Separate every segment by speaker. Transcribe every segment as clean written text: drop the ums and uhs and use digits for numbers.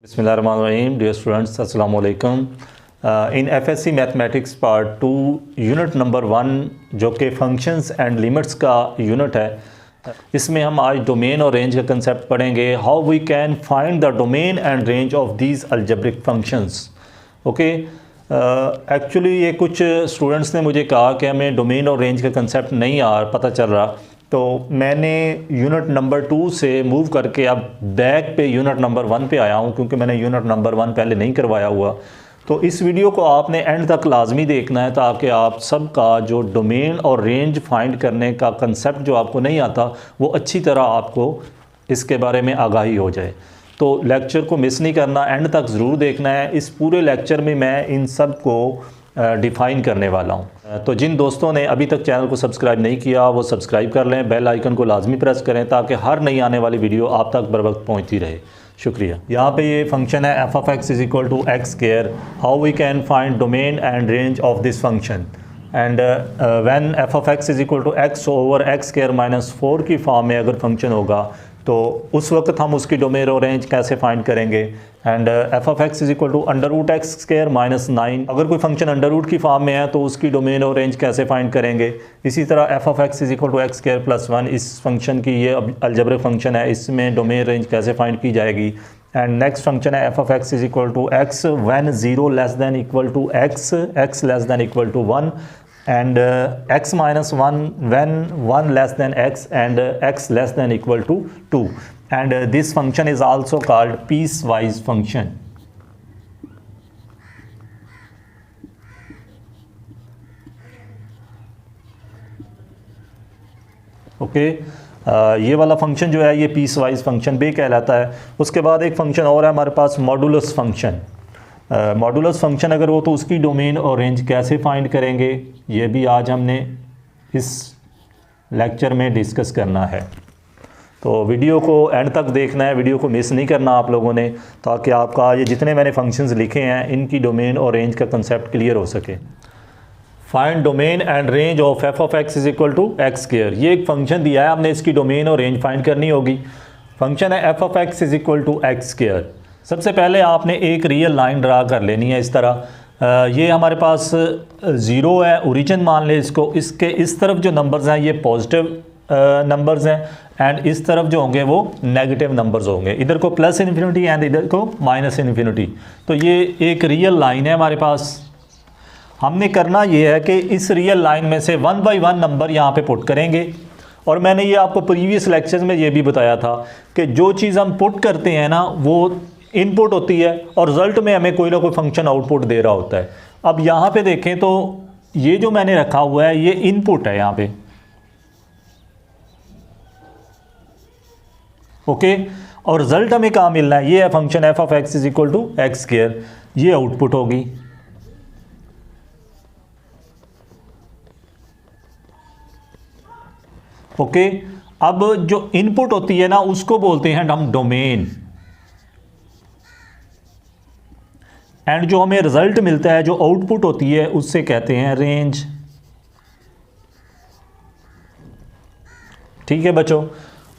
Speaker 1: बिस्मिल्लाहिर्रहमानिर्रहीम। Dear students, अस्सलाम वालेकुम। In FSc mathematics part 2 unit number 1 जो कि फंक्शंस एंड लिमिट्स का यूनिट है, इसमें हम आज डोमेन और रेंज का कंसेप्ट पढ़ेंगे। How we can find the domain and range of these algebraic functions. Okay, actually ये कुछ स्टूडेंट्स ने मुझे कहा कि हमें डोमेन और रेंज का कंसेप्ट नहीं पता चल रहा, तो मैंने यूनिट नंबर 2 से मूव करके अब बैक पे यूनिट नंबर 1 पे आया हूँ, क्योंकि मैंने यूनिट नंबर 1 पहले नहीं करवाया हुआ। तो इस वीडियो को आपने एंड तक लाजमी देखना है ताकि आप सबका जो डोमेन और रेंज फाइंड करने का कंसेप्ट जो आपको नहीं आता वो अच्छी तरह आपको इसके बारे में आगाही हो जाए। तो लेक्चर को मिस नहीं करना, एंड तक ज़रूर देखना है। इस पूरे लेक्चर में मैं इन सब को डिफ़ाइन करने वाला हूँ। तो जिन दोस्तों ने अभी तक चैनल को सब्सक्राइब नहीं किया वो सब्सक्राइब कर लें, बेल आइकन को लाजमी प्रेस करें ताकि हर नई आने वाली वीडियो आप तक बर वक्त पहुँचती रहे। शुक्रिया। यहाँ पे ये फंक्शन है f of x is equal to x square. How we can find domain and range of this function and when f of x is equal to x over x square minus 4 की form में अगर function होगा तो उस वक्त हम उसकी domain और रेंज कैसे फाइंड करेंगे। And f of x is equal to under root x square minus 9, अगर कोई फंक्शन अंडर रूट की फॉर्म में है तो उसकी डोमेन और रेंज कैसे फाइंड करेंगे। इसी तरह f of x is equal to x square plus 1, इस फंक्शन की ये अलजेब्रिक फंक्शन है, इसमें डोमेन रेंज कैसे फाइंड की जाएगी। एंड नेक्स्ट फंक्शन है f of x is equal to x when 0 less than equal to x, x less than equal to 1, and x minus 1 when 1 less than x and x less than equal to 2, and this function is also called piecewise function. Okay, ये वाला function जो है ये piece wise function भी कहलाता है। उसके बाद एक फंक्शन और है हमारे पास, मॉडुलस फंक्शन। मॉडुलस फंक्शन अगर हो तो उसकी डोमेन और रेंज कैसे फाइंड करेंगे, ये भी आज हमने इस लेक्चर में डिस्कस करना है। तो वीडियो को एंड तक देखना है, वीडियो को मिस नहीं करना आप लोगों ने, ताकि आपका ये जितने मैंने फंक्शंस लिखे हैं इनकी डोमेन और रेंज का कंसेप्ट क्लियर हो सके। Find domain and range of f of x is equal to x square. ये एक फंक्शन दिया है, हमने इसकी डोमेन और रेंज फाइंड करनी होगी। फंक्शन है f of x is equal to x square. सबसे पहले आपने एक रियल लाइन ड्रा कर लेनी है इस तरह। ये हमारे पास 0 है, ओरिजिन मान ले इसको, इसके इस तरफ जो नंबर्स हैं ये पॉजिटिव नंबर्स हैं एंड इस तरफ जो होंगे वो नेगेटिव नंबर्स होंगे। इधर को प्लस इन्फिनिटी एंड इधर को माइनस इन्फिनिटी। तो ये एक रियल लाइन है हमारे पास। हमने करना ये है कि इस रियल लाइन में से 1 बाई 1 नंबर यहाँ पे पुट करेंगे। और मैंने ये आपको प्रीवियस लेक्चर्स में ये भी बताया था कि जो चीज़ हम पुट करते हैं ना वो इनपुट होती है और रिजल्ट में हमें कोई ना कोई फंक्शन आउटपुट दे रहा होता है। अब यहाँ पे देखें तो ये जो मैंने रखा हुआ है ये इनपुट है यहाँ पे, ओके। और रिजल्ट हमें कहाँ मिलना है, ये है function f of x is equal to x square, ये आउटपुट होगी। ओके, अब जो इनपुट होती है ना उसको बोलते हैं हम डोमेन, एंड जो हमें रिजल्ट मिलता है जो आउटपुट होती है उससे कहते हैं रेंज। ठीक है बच्चों।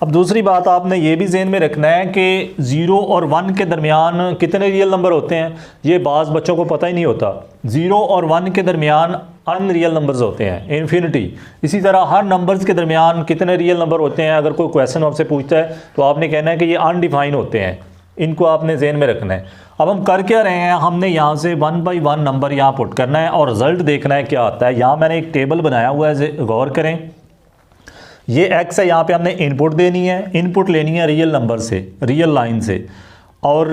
Speaker 1: अब दूसरी बात आपने ये भी ज़हन में रखना है कि 0 और 1 के दरमियान कितने रियल नंबर होते हैं, ये बाज़ बच्चों को पता ही नहीं होता। 0 और 1 के दरमियान अनरियल नंबर्स होते हैं, इन्फिनिटी। इसी तरह हर नंबर्स के दरमियान कितने रियल नंबर होते हैं, अगर कोई क्वेश्चन आपसे पूछता है तो आपने कहना है कि ये अनडिफाइन होते हैं, इनको आपने ज़हन में रखना है। अब हम कर क्या रहे हैं, हमने यहाँ से 1 बाई 1 नंबर यहाँ पुट करना है और रिजल्ट देखना है क्या आता है। यहाँ मैंने एक टेबल बनाया हुआ है, गौर करें। ये x है, यहाँ पे हमने इनपुट देनी है, इनपुट लेनी है रियल नंबर से, रियल लाइन से, और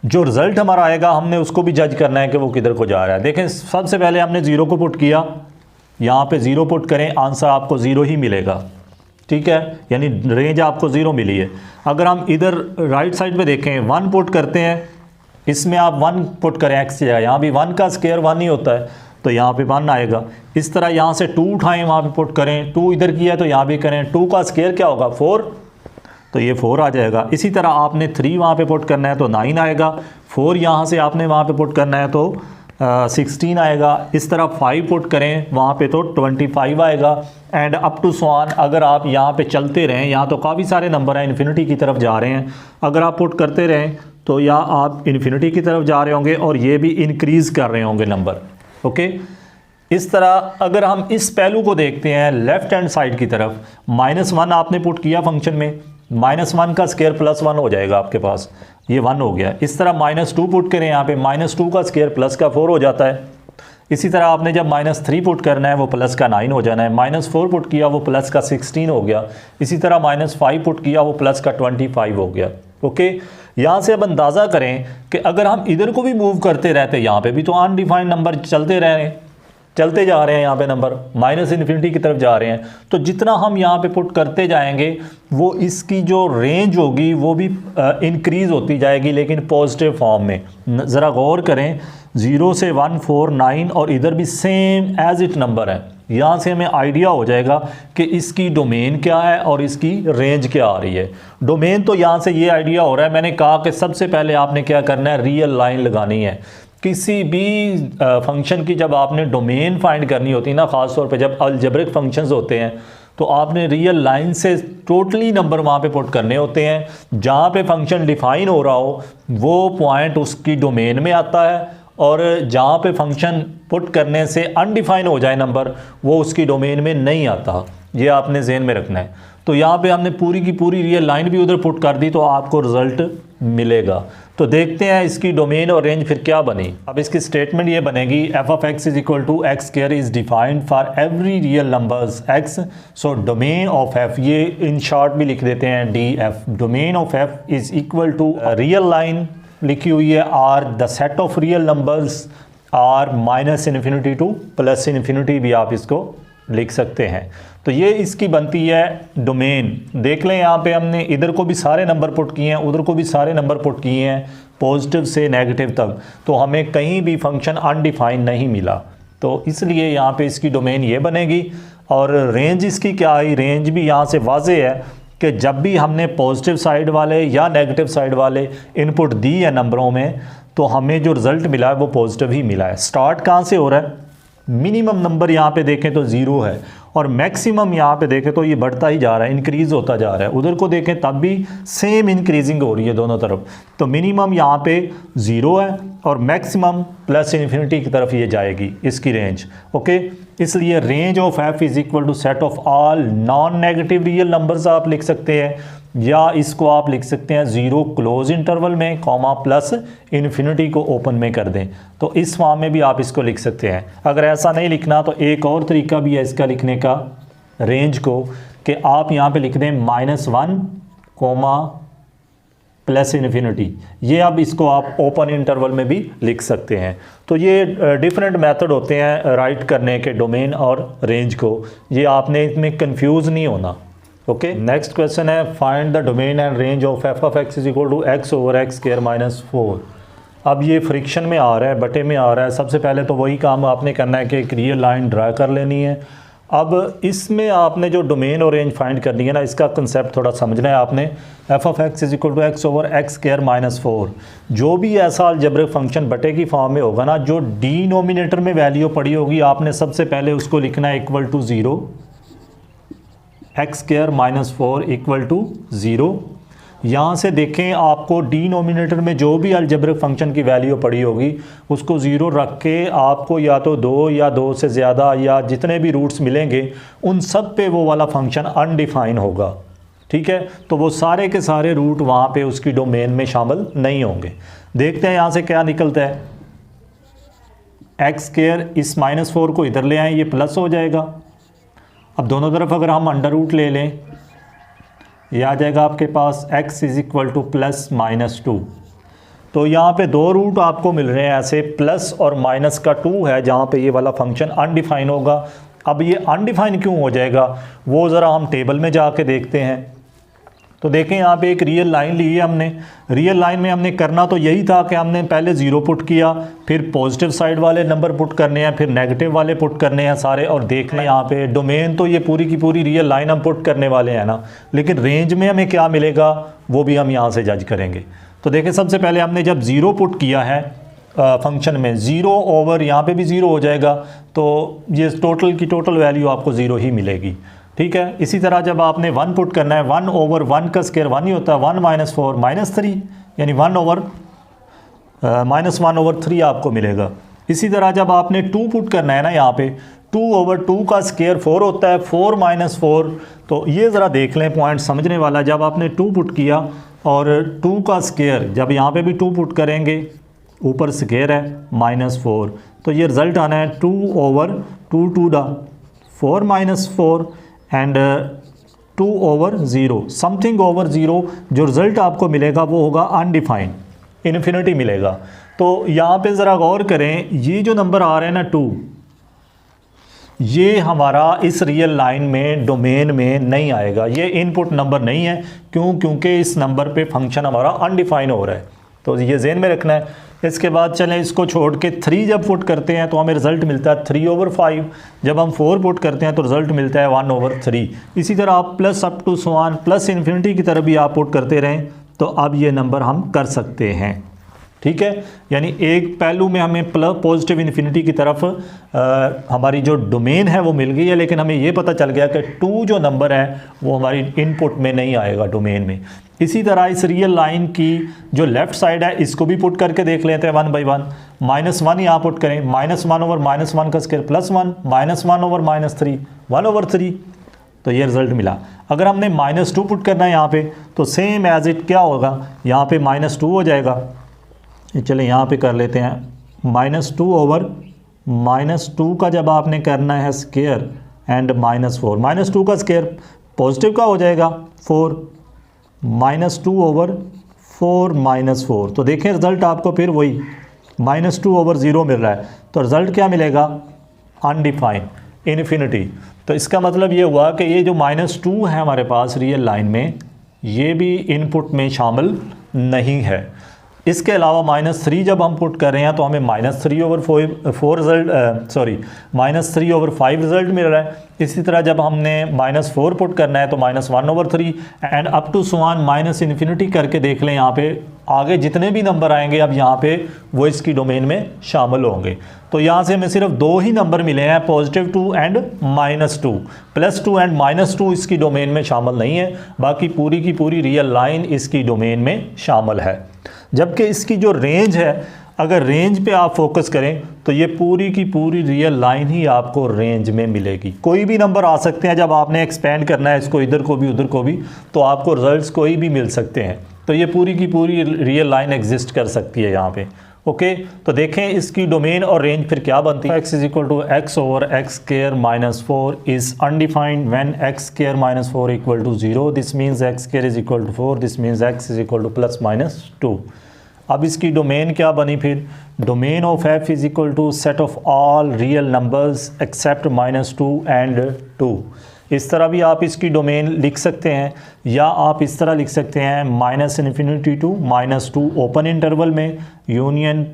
Speaker 1: जो रिज़ल्ट हमारा आएगा हमने उसको भी जज करना है कि वो किधर को जा रहा है। देखें, सबसे पहले हमने 0 को पुट किया, यहाँ पे 0 पुट करें, आंसर आपको 0 ही मिलेगा। ठीक है, यानी रेंज आपको 0 मिली है। अगर हम इधर राइट साइड पे देखें 1 पुट करते हैं, इसमें आप 1 पुट करें x की जगह, यहाँ भी 1 का स्क्वायर 1 ही होता है तो यहाँ पे 1 आएगा। इस तरह यहाँ से 2 उठाएं, वहाँ पे पुट करें, 2 इधर किया तो यहाँ भी करें, 2 का स्क्वायर क्या होगा 4, तो ये 4 आ जाएगा। इसी तरह आपने 3 वहाँ पे पुट करना है तो 9 आएगा, 4 यहाँ से आपने वहाँ पे पुट करना है तो 16 आएगा। इस तरह 5 पुट करें वहाँ पे तो 25 आएगा एंड अप टू स्वान। अगर आप यहाँ पे चलते रहें, यहाँ तो काफ़ी सारे नंबर हैं, इन्फिनिटी की तरफ जा रहे हैं, अगर आप पुट करते रहें तो या आप इन्फिनिटी की तरफ जा रहे होंगे और ये भी इंक्रीज़ कर रहे होंगे नंबर। ओके, इस तरह अगर हम इस पहलू को देखते हैं लेफ्ट हैंड साइड की तरफ, -1 आपने पुट किया फंक्शन में, -1 का स्क्वायर +1 हो जाएगा आपके पास, ये 1 हो गया। इस तरह -2 पुट करें यहाँ पे, -2 का स्क्वायर प्लस का 4 हो जाता है। इसी तरह आपने जब -3 पुट करना है वो प्लस का 9 हो जाना है, -4 पुट किया वो प्लस का 16 हो गया, इसी तरह -5 पुट किया वो प्लस का 25 हो गया। ओके, यहाँ से अब अंदाज़ा करें कि अगर हम इधर को भी मूव करते रहते, यहाँ पे भी तो अनडिफाइंड नंबर चलते जा रहे हैं, यहाँ पे नंबर -इन्फिनिटी की तरफ जा रहे हैं, तो जितना हम यहाँ पे पुट करते जाएंगे वो इसकी जो रेंज होगी वो भी इंक्रीज़ होती जाएगी, लेकिन पॉजिटिव फॉर्म में। ज़रा गौर करें, 0 से 1 4 9 और इधर भी सेम एज इट नंबर है। यहाँ से हमें आइडिया हो जाएगा कि इसकी डोमेन क्या है और इसकी रेंज क्या आ रही है। डोमेन तो यहाँ से ये आइडिया हो रहा है, मैंने कहा कि सबसे पहले आपने क्या करना है, रियल लाइन लगानी है। किसी भी फंक्शन की जब आपने डोमेन फाइंड करनी होती है ना, ख़ास तौर पे जब अलजेब्रिक फंक्शंस होते हैं, तो आपने रियल लाइन से टोटली नंबर वहाँ पे पुट करने होते हैं। जहाँ पे फंक्शन डिफाइन हो रहा हो वो पॉइंट उसकी डोमेन में आता है, और जहाँ पे फंक्शन पुट करने से अनडिफाइन हो जाए नंबर, वो उसकी डोमेन में नहीं आता। ये आपने ज़हन में रखना है। तो यहाँ पे हमने पूरी की पूरी रियल लाइन भी उधर पुट कर दी, तो आपको रिज़ल्ट मिलेगा। तो देखते हैं इसकी डोमेन और रेंज फिर क्या बनी। अब इसकी स्टेटमेंट ये बनेगी, f(x) = x² is defined for every real numbers x। So domain of f, ये इन शॉर्ट भी लिख देते हैं df, domain of f is equal to real line लिखी हुई है, or the set of real numbers or -minus infinity to +plus infinity भी आप इसको लिख सकते हैं। तो ये इसकी बनती है डोमेन। देख लें यहाँ पे हमने इधर को भी सारे नंबर पुट किए हैं, उधर को भी सारे नंबर पुट किए हैं, पॉजिटिव से नेगेटिव तक, तो हमें कहीं भी फंक्शन अनडिफाइन नहीं मिला। तो इसलिए यहाँ पे इसकी डोमेन ये बनेगी। और रेंज इसकी क्या आई, रेंज भी यहाँ से वाज़ेह है कि जब भी हमने पॉजिटिव साइड वाले या नेगेटिव साइड वाले इनपुट दी है नंबरों में, तो हमें जो रिज़ल्ट मिला है वो पॉजिटिव ही मिला है। स्टार्ट कहाँ से हो रहा है, मिनिमम नंबर यहाँ पे देखें तो 0 है, और मैक्सिमम यहाँ पे देखें तो ये बढ़ता ही जा रहा है, इंक्रीज़ होता जा रहा है। उधर को देखें तब भी सेम इंक्रीजिंग हो रही है दोनों तरफ। तो मिनिमम यहाँ पे 0 है और मैक्सिमम +इन्फिनिटी की तरफ ये जाएगी इसकी रेंज। ओके, इसलिए range of f is equal to set of all non negative real numbers आप लिख सकते हैं, या इसको आप लिख सकते हैं 0 क्लोज इंटरवल में कॉमा +इन्फिनिटी को ओपन में कर दें। तो इस फॉर्म में भी आप इसको लिख सकते हैं। अगर ऐसा नहीं लिखना तो एक और तरीका भी है इसका लिखने का रेंज को, कि आप यहाँ पे लिख दें -1 कॉमा +इन्फिनिटी। ये अब इसको आप ओपन इंटरवल में भी लिख सकते हैं। तो ये डिफरेंट मेथड होते हैं राइट करने के डोमेन और रेंज को, ये आपने इसमें कंफ्यूज नहीं होना। ओके, नेक्स्ट क्वेश्चन है, find the domain and range of f(x) = x² - 4। अब ये फ्रिक्शन में आ रहा है, बटे में आ रहा है। सबसे पहले तो वही काम आपने करना है कि एक रियल लाइन ड्रा कर लेनी है। अब इसमें आपने जो डोमेन और रेंज फाइंड करनी है ना, इसका कंसेप्ट थोड़ा समझना है आपने। f(x) = x² - 4, जो भी ऐसा अलजेब्रिक फंक्शन बटे की फॉर्म में होगा ना, जो डिनोमिनेटर में वैल्यू पड़ी होगी, आपने सबसे पहले उसको लिखना है इक्वल टू 0, x² - 4 = 0। यहाँ से देखें, आपको डिनोमिनेटर में जो भी अलजेब्रिक फंक्शन की वैल्यू पड़ी होगी उसको 0 रख के आपको या तो 2 या 2 से ज़्यादा या जितने भी रूट्स मिलेंगे उन सब पे वो वाला फंक्शन अनडिफाइन होगा। ठीक है, तो वो सारे के सारे रूट वहाँ पे उसकी डोमेन में शामिल नहीं होंगे। देखते हैं यहाँ से क्या निकलता है। x², इस -4 को इधर ले आएँ, ये प्लस हो जाएगा। अब दोनों तरफ अगर हम अंडर रूट ले लें, ये आ जाएगा आपके पास x = +-2। तो यहाँ पे 2 रूट आपको मिल रहे हैं ऐसे, प्लस और माइनस का 2 है, जहाँ पे ये वाला फंक्शन अनडिफाइन होगा। अब ये अनडिफाइन क्यों हो जाएगा वो ज़रा हम टेबल में जाके देखते हैं। तो देखें, यहाँ पे एक रियल लाइन ली है हमने। रियल लाइन में हमने करना तो यही था कि हमने पहले 0 पुट किया, फिर पॉजिटिव साइड वाले नंबर पुट करने हैं, फिर नेगेटिव वाले पुट करने हैं सारे, और देखना यहाँ पे डोमेन तो ये पूरी की पूरी रियल लाइन हम पुट करने वाले हैं ना, लेकिन रेंज में हमें क्या मिलेगा वो भी हम यहाँ से जज करेंगे। तो देखें, सबसे पहले हमने जब 0 पुट किया है फंक्शन में, 0 ओवर यहाँ पे भी 0 हो जाएगा, तो ये टोटल की टोटल वैल्यू आपको 0 ही मिलेगी। ठीक है, इसी तरह जब आपने 1 पुट करना है, 1 ओवर 1 का स्क्वायर 1 ही होता है, 1 - 4 -3, यानी 1/-3 आपको मिलेगा। इसी तरह जब आपने 2 पुट करना है ना, यहाँ पे 2/2 का स्क्वायर 4 होता है, 4 - 4। तो ये ज़रा देख लें, पॉइंट समझने वाला। जब आपने 2 पुट किया और 2 का स्क्वायर, जब यहाँ पे भी 2 पुट करेंगे, ऊपर स्क्वायर है -4, तो ये रिज़ल्ट आना है 2/2 to the 4 - 4 and 2/0 something over 0। जो रिज़ल्ट आपको मिलेगा वो होगा अनडिफाइंड, इन्फिनिटी मिलेगा। तो यहाँ पे ज़रा गौर करें, ये जो नंबर आ रहे हैं ना 2, ये हमारा इस रियल लाइन में डोमेन में नहीं आएगा, ये इनपुट नंबर नहीं है। क्यों? क्योंकि इस नंबर पे फंक्शन हमारा अनडिफाइन हो रहा है। तो ये ज़हन में रखना है। इसके बाद चलें, इसको छोड़ के 3 जब पुट करते हैं तो हमें रिज़ल्ट मिलता है 3/5। जब हम 4 पुट करते हैं तो रिज़ल्ट मिलता है 1/3। इसी तरह आप प्लस अप टू सवान प्लस इन्फिनिटी की तरफ भी आप पुट करते रहें, तो अब ये नंबर हम कर सकते हैं। ठीक है, यानी एक पहलू में हमें पॉजिटिव इन्फिनिटी की तरफ हमारी जो डोमेन है वो मिल गई है, लेकिन हमें ये पता चल गया कि 2 जो नंबर है वो हमारी इनपुट में नहीं आएगा, डोमेन में। इसी तरह इस रियल लाइन की जो लेफ़्ट साइड है, इसको भी पुट करके देख लेते हैं 1/1। -1 यहाँ पुट करें, -1/-1 का स्क्वायर +1, -1/-3 1/3। तो ये रिज़ल्ट मिला। अगर हमने -2 पुट करना है यहाँ पे, तो सेम एज इट क्या होगा, यहाँ पे -2 हो जाएगा। चले यहाँ पे कर लेते हैं, -2/-2 का जब आपने करना है स्क्वायर एंड -4, -2 का स्क्वायर पॉजिटिव का हो जाएगा 4, -2/4 -4। तो देखें रिज़ल्ट आपको फिर वही -2/0 मिल रहा है। तो रिज़ल्ट क्या मिलेगा? Undefined, infinity. तो इसका मतलब ये हुआ कि ये जो -2 है हमारे पास रियल लाइन में, ये भी इनपुट में शामिल नहीं है। इसके अलावा -3 जब हम पुट कर रहे हैं तो हमें -3/5 रिज़ल्ट मिल रहा है। इसी तरह जब हमने -4 पुट करना है तो -1/3 एंड अप टू सवान माइनस इन्फिनिटी करके देख लें। यहाँ पे आगे जितने भी नंबर आएंगे अब यहाँ पे वो इसकी डोमेन में शामिल होंगे। तो यहाँ से हमें सिर्फ 2 ही नंबर मिले हैं, +2 एंड -2। +2 एंड -2 इसकी डोमेन में शामिल नहीं है, बाकी पूरी की पूरी रियल लाइन इसकी डोमेन में शामिल है। जबकि इसकी जो रेंज है, अगर रेंज पे आप फोकस करें तो ये पूरी की पूरी रियल लाइन ही आपको रेंज में मिलेगी। कोई भी नंबर आ सकते हैं, जब आपने एक्सपेंड करना है इसको इधर को भी उधर को भी, तो आपको रिजल्ट्स कोई भी मिल सकते हैं। तो ये पूरी की पूरी रियल लाइन एग्जिस्ट कर सकती है यहाँ पे। ओके, तो देखें इसकी डोमेन और रेंज फिर क्या बनती है। x = x/(x² - 4) is undefined when x² - 4 = 0। This means x² = 4, this means x = ±2। अब इसकी डोमेन क्या बनी फिर? Domain of f = set of all real numbers accept -2 and 2। इस तरह भी आप इसकी डोमेन लिख सकते हैं, या आप इस तरह लिख सकते हैं -∞ टू -2 ओपन इंटरवल में, यूनियन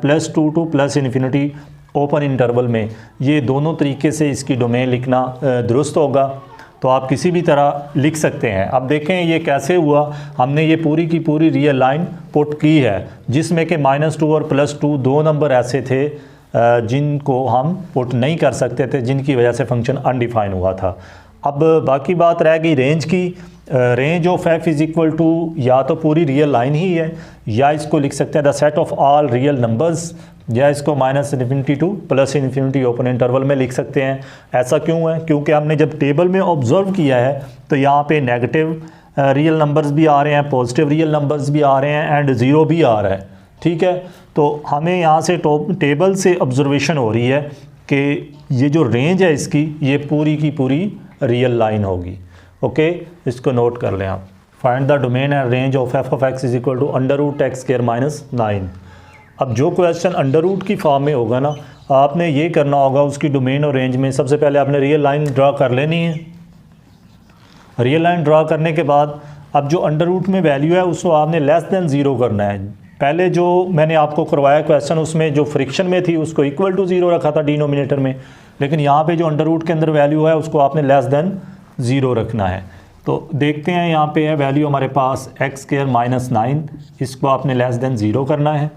Speaker 1: +2 टू +∞ ओपन इंटरवल में। ये दोनों तरीके से इसकी डोमेन लिखना दुरुस्त होगा। तो आप किसी भी तरह लिख सकते हैं। अब देखें ये कैसे हुआ। हमने ये पूरी की पूरी रियल लाइन पुट की है, जिसमें कि -2 और +2 दो नंबर ऐसे थे जिनको हम पुट नहीं कर सकते थे, जिनकी वजह से फंक्शन अनडिफाइन हुआ था। अब बाकी बात रह गई रेंज की। रेंज ऑफ f = या तो पूरी रियल लाइन ही है, या इसको लिख सकते हैं the set of all real numbers, या इसको -∞ टू +∞ ओपन इंटरवल में लिख सकते हैं। ऐसा क्यों है? क्योंकि हमने जब टेबल में ऑब्जर्व किया है तो यहाँ पे नेगेटिव रियल नंबर्स भी आ रहे हैं, पॉजिटिव रियल नंबर्स भी आ रहे हैं एंड 0 भी आ रहा है। ठीक है, तो हमें यहाँ से टेबल से ऑब्जर्वेशन हो रही है कि ये जो रेंज है इसकी, ये पूरी की पूरी रियल लाइन होगी। ओके, इसको नोट कर लें आप। Find the domain and range of f of x = √x² - 9। अब जो क्वेश्चन अंडर रूट की फॉर्म में होगा ना, आपने ये करना होगा उसकी डोमेन और रेंज में सबसे पहले आपने रियल लाइन ड्रा कर लेनी है। रियल लाइन ड्रा करने के बाद अब जो अंडर रूट में वैल्यू है उसको आपने <0 करना है। पहले जो मैंने आपको करवाया क्वेश्चन, उसमें जो फ्रिक्शन में थी उसको =0 रखा था डिनोमिनेटर में, लेकिन यहाँ पे जो अंडर रूट के अंदर वैल्यू है उसको आपने <0 रखना है। तो देखते हैं यहाँ पे है वैल्यू हमारे पास x² - 9, इसको आपने <0 करना है।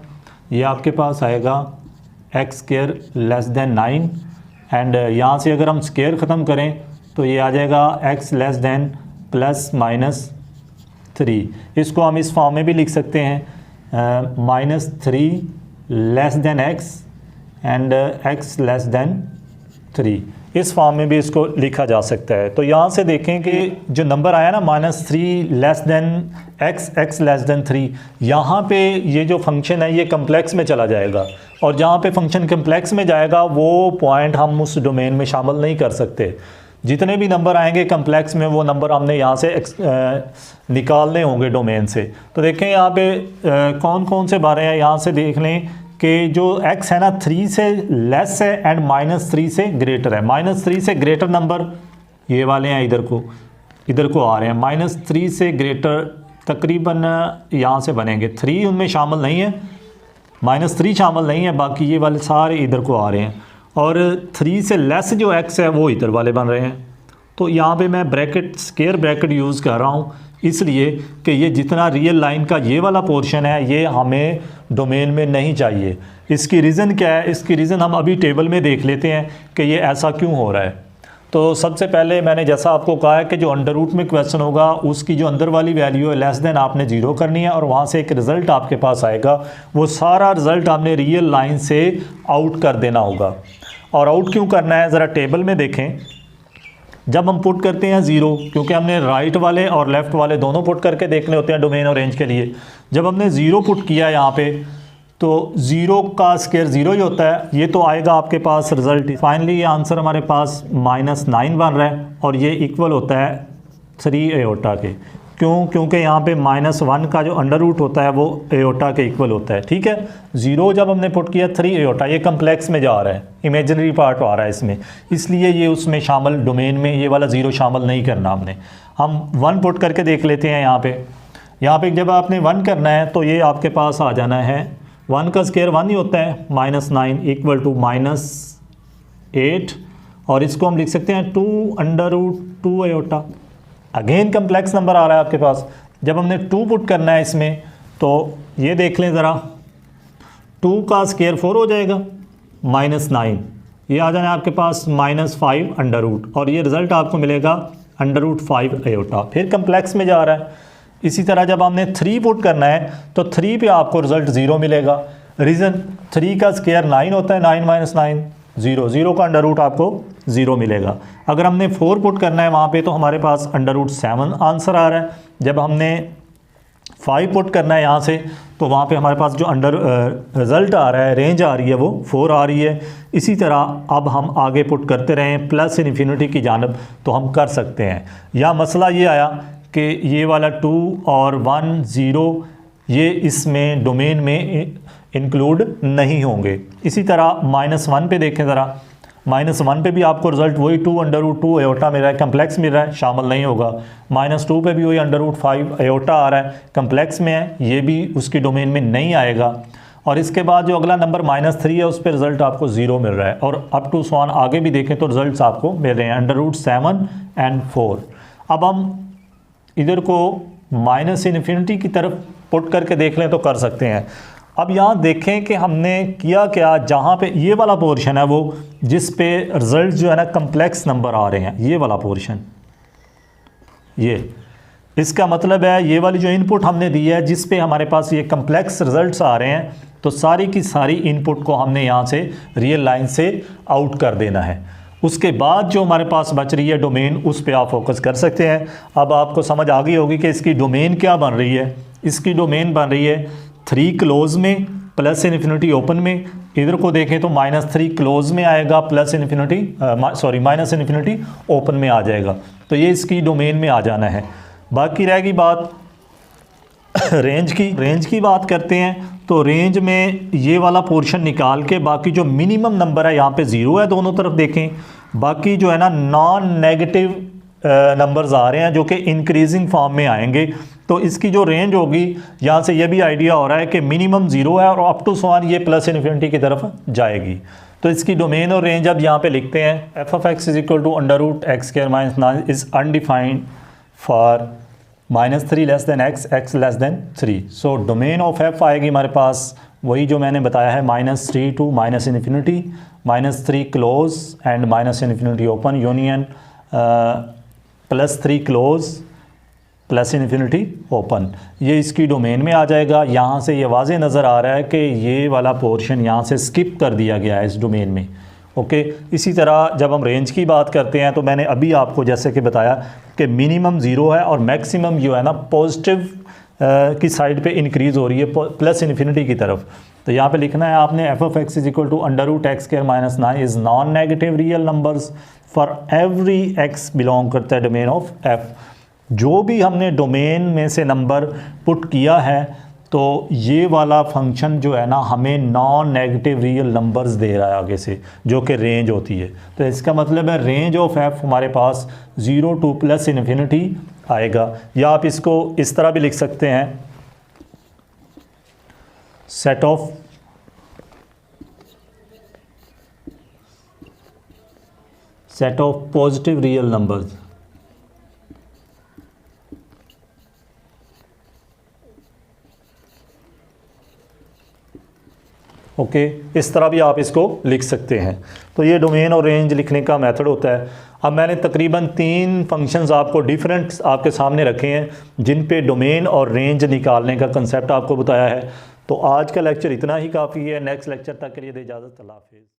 Speaker 1: ये आपके पास आएगा x² <9 एंड यहाँ से अगर हम स्क्वायर ख़त्म करें तो ये आ जाएगा x < ±3 3। इसको हम इस फॉर्म में भी लिख सकते हैं -3 less than x and x less than 3। इस फॉर्म में भी इसको लिखा जा सकता है। तो यहाँ से देखें कि जो नंबर आया ना -3 less than x less than 3, यहाँ पे ये जो फंक्शन है ये कम्प्लेक्स में चला जाएगा, और जहाँ पे फंक्शन कम्प्लेक्स में जाएगा वो पॉइंट हम उस डोमेन में शामिल नहीं कर सकते। जितने भी नंबर आएंगे कम्प्लेक्स में वो नंबर हमने यहाँ से निकालने होंगे डोमेन से। तो देखें यहाँ पे कौन कौन से बारे हैं, यहाँ से देख लें कि जो x है ना 3 से लेस है एंड -3 से ग्रेटर है। -3 से ग्रेटर नंबर ये वाले हैं, इधर को आ रहे हैं। -3 से ग्रेटर तकरीबन यहाँ से बनेंगे, 3 उनमें शामिल नहीं है, -3 शामिल नहीं है, बाकी ये वाले सारे इधर को आ रहे हैं। और 3 से लेस जो x है वो इधर वाले बन रहे हैं। तो यहाँ पे मैं ब्रैकेट स्क्वायर ब्रैकेट यूज़ कर रहा हूँ इसलिए कि ये जितना रियल लाइन का ये वाला पोर्शन है ये हमें डोमेन में नहीं चाहिए। इसकी रीज़न क्या है? इसकी रीज़न हम अभी टेबल में देख लेते हैं कि ये ऐसा क्यों हो रहा है। तो सबसे पहले मैंने जैसा आपको कहा है कि जो अंडर रूट में क्वेश्चन होगा उसकी जो अंदर वाली वैल्यू है लेस देन आपने 0 करनी है, और वहाँ से एक रिज़ल्ट आपके पास आएगा, वो सारा रिज़ल्ट आपने रियल लाइन से आउट कर देना होगा। और आउट क्यों करना है ज़रा टेबल में देखें। जब हम पुट करते हैं 0, क्योंकि हमने राइट वाले और लेफ़्ट वाले दोनों पुट करके देखने होते हैं डोमेन और रेंज के लिए। जब हमने 0 पुट किया यहाँ पे तो 0 का स्क्वायर 0 ही होता है, ये तो आएगा आपके पास रिज़ल्ट। फाइनली ये आंसर हमारे पास -9 बन रहा है और ये इक्वल होता है 3 एओटा के। क्यों? क्योंकि यहाँ पे -1 का जो अंडर रूट होता है वो एओटा के इक्वल होता है। ठीक है, 0 जब हमने पुट किया 3 एओटा, ये कम्प्लेक्स में जा रहा है, इमेजिनरी पार्ट आ रहा है इसमें, इसलिए ये उसमें शामिल डोमेन में ये वाला 0 शामिल नहीं करना हमने। हम 1 पुट करके देख लेते हैं। यहाँ पे जब आपने 1 करना है तो ये आपके पास आ जाना है 1 का स्क्वायर 1 ही होता है, -9 इक्वल टू -8, और इसको हम लिख सकते हैं 2√2 एओटा। अगेन कम्प्लेक्स नंबर आ रहा है आपके पास। जब हमने 2 पुट करना है इसमें तो ये देख लें ज़रा, 2 का स्क्वायर 4 हो जाएगा, -9 ये आ जाना है आपके पास -5 अंडर रूट, और ये रिज़ल्ट आपको मिलेगा √5 एओटा। फिर कम्प्लेक्स में जा रहा है। इसी तरह जब हमने 3 पुट करना है तो 3 पे आपको रिज़ल्ट 0 मिलेगा। रीज़न 3 का स्क्वायर 9 होता है, 9 - 9 0 का अंडर रूट आपको 0 मिलेगा। अगर हमने 4 पुट करना है वहाँ पे तो हमारे पास √7 आंसर आ रहा है। जब हमने 5 पुट करना है यहाँ से तो वहाँ पे हमारे पास जो रिज़ल्ट आ रहा है, रेंज आ रही है, वो 4 आ रही है। इसी तरह अब हम आगे पुट करते रहें प्लस इन्फिनिटी की जानब तो हम कर सकते हैं। या मसला ये आया कि ये वाला 2 और 1 0 ये इसमें डोमेन में इंक्लूड नहीं होंगे। इसी तरह -1 पे देखें ज़रा, -1 पे भी आपको रिज़ल्ट वही 2√2 एओटा मिल रहा है, कम्प्लेक्स मिल रहा है, शामिल नहीं होगा। -2 पे भी वही √5 एओटा आ रहा है, कम्प्लेक्स में है, ये भी उसकी डोमेन में नहीं आएगा। और इसके बाद जो अगला नंबर -3 है उस पर रिज़ल्ट आपको 0 मिल रहा है। और अप टू स्वान आगे भी देखें तो रिज़ल्ट आपको मिल रहे हैं √7 और 4। अब हम इधर को -इन्फिनिटी की तरफ पुट करके देख लें तो कर सकते हैं। अब यहाँ देखें कि हमने किया क्या, जहाँ पे ये वाला पोर्शन है वो जिस पे रिज़ल्ट जो है ना कम्प्लेक्स नंबर आ रहे हैं, ये वाला पोर्शन, ये इसका मतलब है ये वाली जो इनपुट हमने दी है जिस पे हमारे पास ये कम्प्लेक्स रिज़ल्ट्स आ रहे हैं, तो सारी की सारी इनपुट को हमने यहाँ से रियल लाइन से आउट कर देना है। उसके बाद जो हमारे पास बच रही है डोमेन, उस पे आप फोकस कर सकते हैं। अब आपको समझ आ गई होगी कि इसकी डोमेन क्या बन रही है। इसकी डोमेन बन रही है 3 क्लोज में प्लस इन्फिनिटी ओपन में। इधर को देखें तो -3 क्लोज में आएगा, plus infinity minus infinity open में आ जाएगा। तो ये इसकी डोमेन में आ जाना है। बाकी रहेगी बात रेंज की बात करते हैं। तो रेंज में ये वाला पोर्शन निकाल के बाकी जो मिनिमम नंबर है, यहाँ पे 0 है दोनों तरफ देखें, बाकी जो है ना नॉन नेगेटिव नंबर्स आ रहे हैं जो कि इंक्रीजिंग फॉर्म में आएंगे। तो इसकी जो रेंज होगी, यहाँ से ये भी आइडिया हो रहा है कि मिनिमम 0 है और अप टू स्वान ये प्लस इन्फिनिटी की तरफ जाएगी। तो इसकी डोमेन और रेंज अब यहाँ पे लिखते हैं। f(x) = √x² - 9 is undefined for -3 less than x less than 3। So domain of f आएगी हमारे पास वही जो मैंने बताया है, -3 to -minus infinity, -3 close and -minus infinity open union, +3 close plus infinity open, ये इसकी डोमेन में आ जाएगा। यहाँ से ये वाज़े नज़र आ रहा है कि ये वाला पोर्शन यहाँ से स्किप कर दिया गया है इस डोमेन में। ओके, इसी तरह जब हम रेंज की बात करते हैं तो मैंने अभी आपको जैसे कि बताया कि मिनिमम ज़ीरो है और मैक्सिमम जो है ना पॉजिटिव की साइड पे इंक्रीज़ हो रही है प्लस इन्फिनिटी की तरफ। तो यहाँ पे लिखना है आपने f of x is equal to under root x square minus 9 is non negative real numbers for every x belong करता है डोमेन ऑफ एफ। जो भी हमने डोमेन में से नंबर पुट किया है तो ये वाला फंक्शन जो है ना हमें non negative real numbers they रहा है आगे से, जो कि रेंज होती है। तो इसका मतलब है रेंज ऑफ एफ हमारे पास 0 टू प्लस इन्फिनिटी आएगा। या आप इसको इस तरह भी लिख सकते हैं, set of positive real numbers. Okay, इस तरह भी आप इसको लिख सकते हैं। तो ये डोमेन और रेंज लिखने का मेथड होता है। अब मैंने तकरीबन 3 फंक्शंस आपको डिफरेंट आपके सामने रखे हैं जिन पे डोमेन और रेंज निकालने का कंसेप्ट आपको बताया है। तो आज का लेक्चर इतना ही काफ़ी है। नेक्स्ट लेक्चर तक के लिए दे इजाज़त। अल्लाह हाफ़िज़।